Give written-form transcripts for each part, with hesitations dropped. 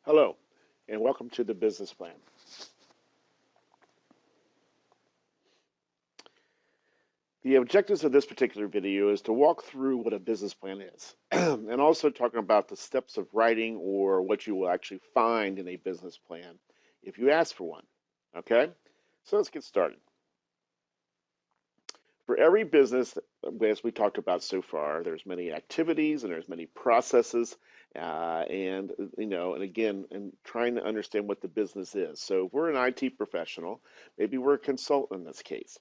Hello, and welcome to the business plan. The objectives of this particular video is to walk through what a business plan is, and also talking about the steps of writing or what you will actually find in a business plan if you ask for one. Okay, so let's get started. For every business, as we talked about so far, there's many activities and there's many processes, and again, and trying to understand what the business is. So if we're an IT professional, maybe we're a consultant in this case.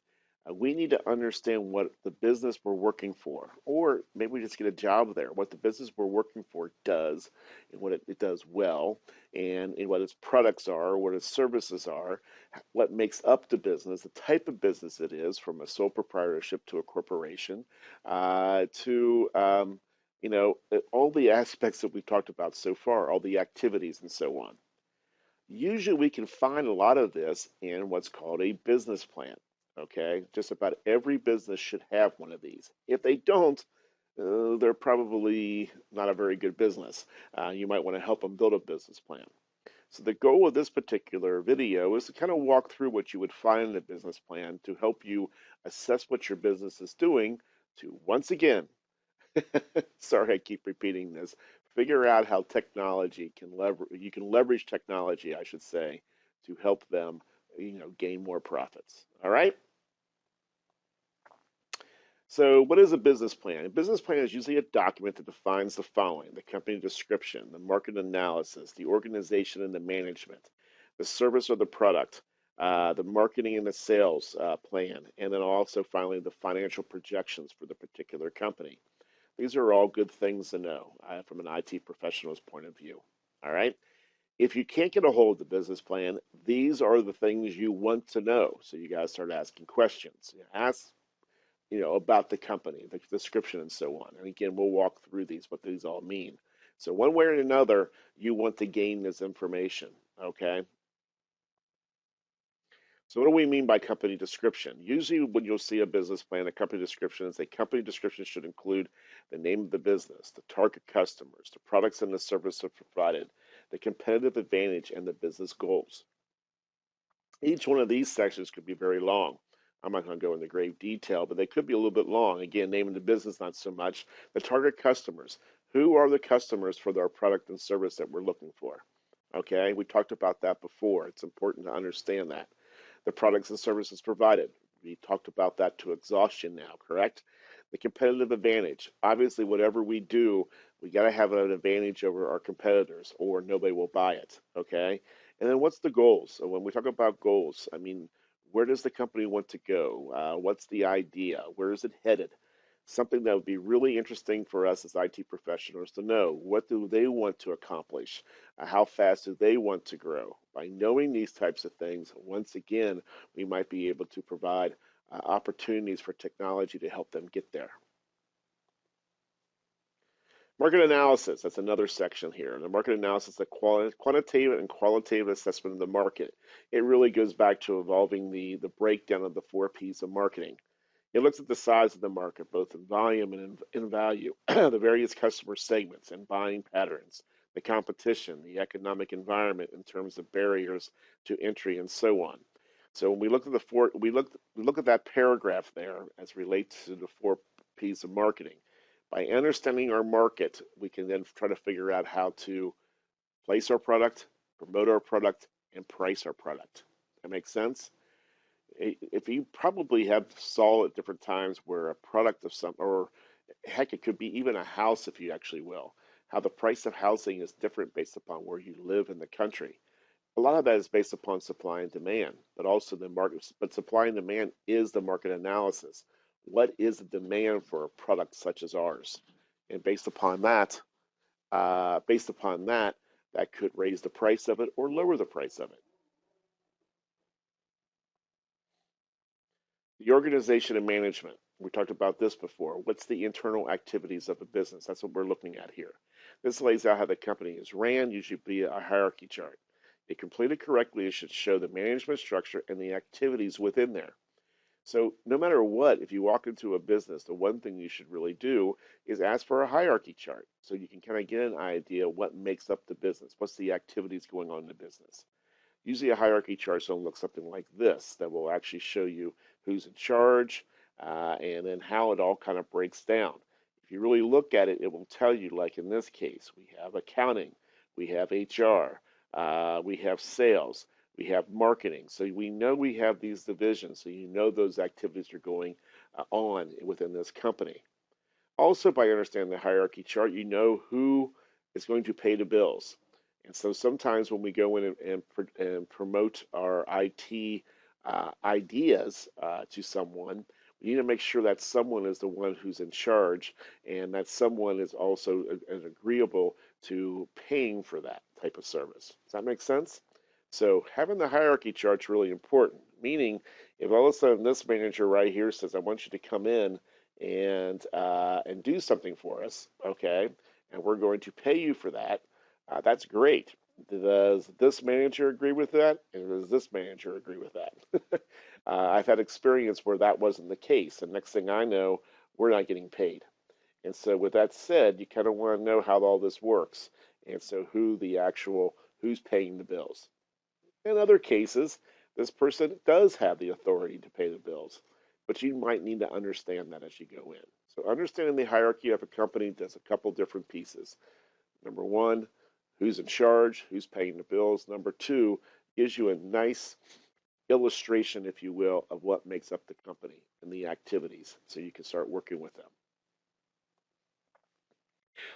We need to understand what the business we're working for, or maybe we just get a job there, what the business we're working for does, and what it does well, and what its products are, what its services are, what makes up the business, the type of business it is, from a sole proprietorship to a corporation, to all the aspects that we've talked about so far, all the activities and so on. Usually we can find a lot of this in what's called a business plan. Okay, just about every business should have one of these. If they don't, they're probably not a very good business. You might want to help them build a business plan. So the goal of this particular video is to kind of walk through what you would find in a business plan to help you assess what your business is doing to, once again, sorry I keep repeating this, figure out how technology can you can leverage technology, I should say, to help them, gain more profits. All right? So what is a business plan? A business plan is usually a document that defines the following: the company description, the market analysis, the organization and the management, the service or the product, the marketing and the sales plan, and then also finally the financial projections for the particular company. These are all good things to know from an IT professional's point of view. All right. If you can't get a hold of the business plan, these are the things you want to know. So you guys start asking questions. Ask about the company, the description, and so on. And again, we'll walk through these, what these all mean. So one way or another, you want to gain this information, okay? So what do we mean by company description? Usually when you'll see a business plan, a company description is a company description should include the name of the business, the target customers, the products and the services provided, the competitive advantage, and the business goals. Each one of these sections could be very long. I'm not going to go into great detail, but they could be a little bit long. Again, naming the business, not so much. The target customers. Who are the customers for our product and service that we're looking for? Okay, we talked about that before. It's important to understand that. The products and services provided. We talked about that to exhaustion now, correct? The competitive advantage. Obviously, whatever we do, we got to have an advantage over our competitors or nobody will buy it, okay? And then what's the goals? So when we talk about goals, I mean, where does the company want to go? What's the idea? Where is it headed? Something that would be really interesting for us as IT professionals to know. What do they want to accomplish? How fast do they want to grow? By knowing these types of things, once again, we might be able to provide opportunities for technology to help them get there. Market analysis, that's another section here. The market analysis, the quantitative and qualitative assessment of the market. It really goes back to evolving the breakdown of the 4 Ps of marketing. It looks at the size of the market, both in volume and in value, the various customer segments and buying patterns, the competition, the economic environment in terms of barriers to entry, and so on. So when we look at we look at that paragraph there as relates to the 4 Ps of marketing. By understanding our market, we can then try to figure out how to place our product, promote our product, and price our product. That makes sense? If you probably have saw at different times where a product of some, or heck, it could be even a house, if you actually will, how the price of housing is different based upon where you live in the country. A lot of that is based upon supply and demand, but also the market. But supply and demand is the market analysis. What is the demand for a product such as ours? And based upon that, that could raise the price of it or lower the price of it. The organization and management. We talked about this before. What's the internal activities of a business? That's what we're looking at here. This lays out how the company is ran, usually via a hierarchy chart. If completed correctly, it should show the management structure and the activities within there. So no matter what, if you walk into a business, the one thing you should really do is ask for a hierarchy chart so you can kind of get an idea what makes up the business, what's the activities going on in the business. Usually a hierarchy chart is going to look something like this that will actually show you who's in charge and then how it all kind of breaks down. If you really look at it, it will tell you, like in this case, we have accounting, we have HR, we have sales, we have marketing. So we know we have these divisions, so you know those activities are going on within this company. Also, by understanding the hierarchy chart, you know who is going to pay the bills. And so sometimes when we go in and promote our IT ideas to someone, we need to make sure that someone is the one who's in charge and that someone is also agreeable to paying for that type of service. Does that make sense? So having the hierarchy chart is really important, meaning if all of a sudden this manager right here says, I want you to come in and do something for us, okay, and we're going to pay you for that, that's great. Does this manager agree with that? And does this manager agree with that? I've had experience where that wasn't the case, and next thing I know, we're not getting paid. And so, with that said, you kind of want to know how all this works, and so who's paying the bills. In other cases, this person does have the authority to pay the bills, but you might need to understand that as you go in. So, understanding the hierarchy of a company does a couple different pieces. Number one, who's in charge, who's paying the bills. Number two, gives you a nice illustration, if you will, of what makes up the company and the activities so you can start working with them.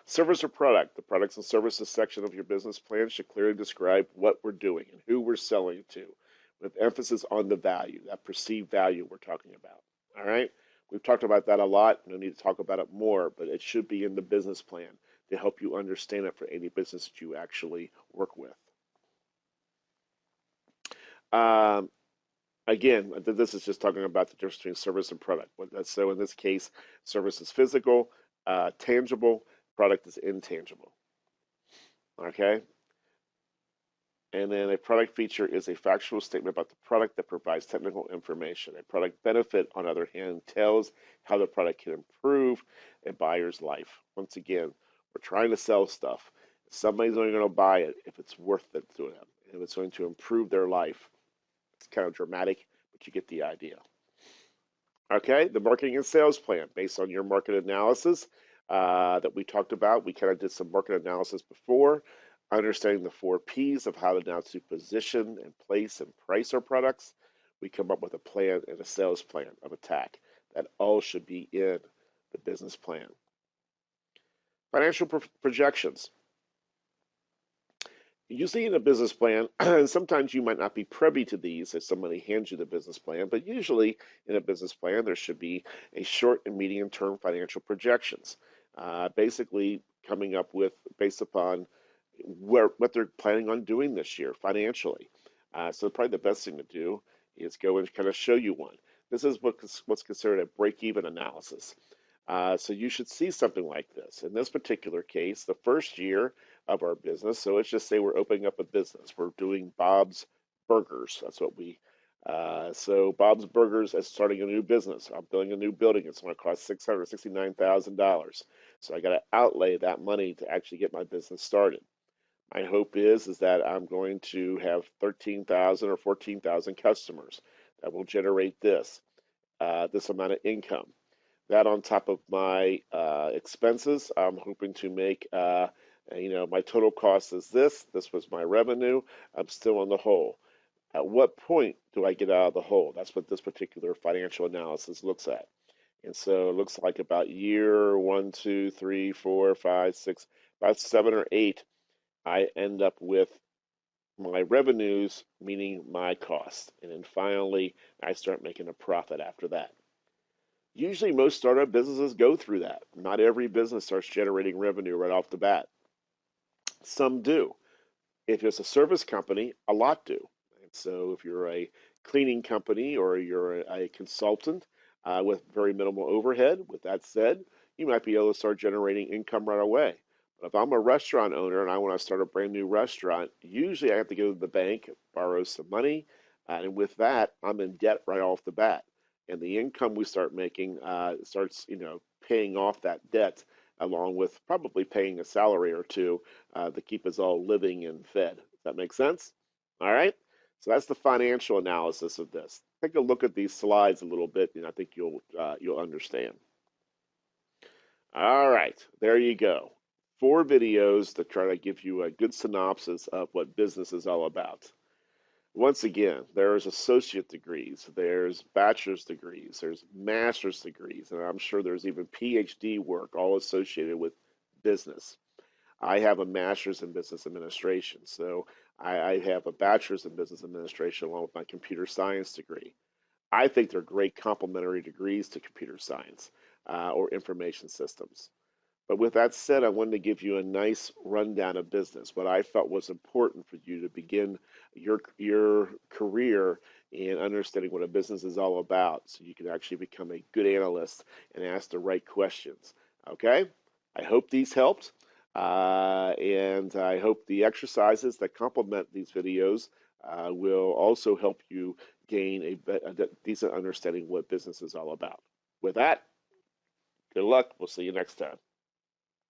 Service or product. The products and services section of your business plan should clearly describe what we're doing and who we're selling to, with emphasis on the value, that perceived value we're talking about. All right? We've talked about that a lot. No need to talk about it more, but it should be in the business plan to help you understand it for any business that you actually work with. Um, Again, this is just talking about the difference between service and product. So in this case, service is physical, tangible, product is intangible. Okay? And then a product feature is a factual statement about the product that provides technical information. A product benefit, on the other hand, tells how the product can improve a buyer's life. Once again, we're trying to sell stuff. Somebody's only going to buy it if it's worth it to them, and if it's going to improve their life. It's kind of dramatic, but you get the idea. Okay, the marketing and sales plan based on your market analysis that we talked about. We kind of did some market analysis before, understanding the 4 Ps of how to now to position and place and price our products. We come up with a plan and a sales plan of attack. That all should be in the business plan. Financial projections. Usually in a business plan, sometimes you might not be privy to these if somebody hands you the business plan, but usually in a business plan, there should be a short and medium term financial projections, basically coming up with based upon what they're planning on doing this year financially. So probably the best thing to do is go and kind of show you one. This is what's considered a break-even analysis. So you should see something like this. In this particular case, the first year of our business, so let's just say we're opening up a business. We're doing Bob's Burgers. That's what so Bob's Burgers is starting a new business. I'm building a new building. It's going to cost $669,000. So I got to outlay that money to actually get my business started. My hope is that I'm going to have 13,000 or 14,000 customers that will generate this amount of income. That on top of my expenses, I'm hoping to make, my total cost is this. This was my revenue. I'm still in the hole. At what point do I get out of the hole? That's what this particular financial analysis looks at. And so it looks like about year 1, 2, 3, 4, 5, 6, about 7 or 8, I end up with my revenues, meaning my cost. And then finally, I start making a profit after that. Usually, most startup businesses go through that. Not every business starts generating revenue right off the bat. Some do. If it's a service company, a lot do. And so, if you're a cleaning company or you're a consultant with very minimal overhead, with that said, you might be able to start generating income right away. But if I'm a restaurant owner and I want to start a brand new restaurant, usually I have to go to the bank, borrow some money, and with that, I'm in debt right off the bat. and the income we start making starts, paying off that debt, along with probably paying a salary or two to keep us all living and fed. Does that make sense? All right. So that's the financial analysis of this. Take a look at these slides a little bit, and I think you'll understand. All right, there you go. 4 videos to try to give you a good synopsis of what business is all about. Once again, there's associate degrees, there's bachelor's degrees, there's master's degrees, and I'm sure there's even PhD work all associated with business. I have a master's in business administration, so I have a bachelor's in business administration along with my computer science degree. I think they're great complementary degrees to computer science or information systems. But with that said, I wanted to give you a nice rundown of business, what I felt was important for you to begin your career in understanding what a business is all about so you can actually become a good analyst and ask the right questions. Okay? I hope these helped. And I hope the exercises that complement these videos will also help you gain a decent understanding what business is all about. With that, good luck. We'll see you next time.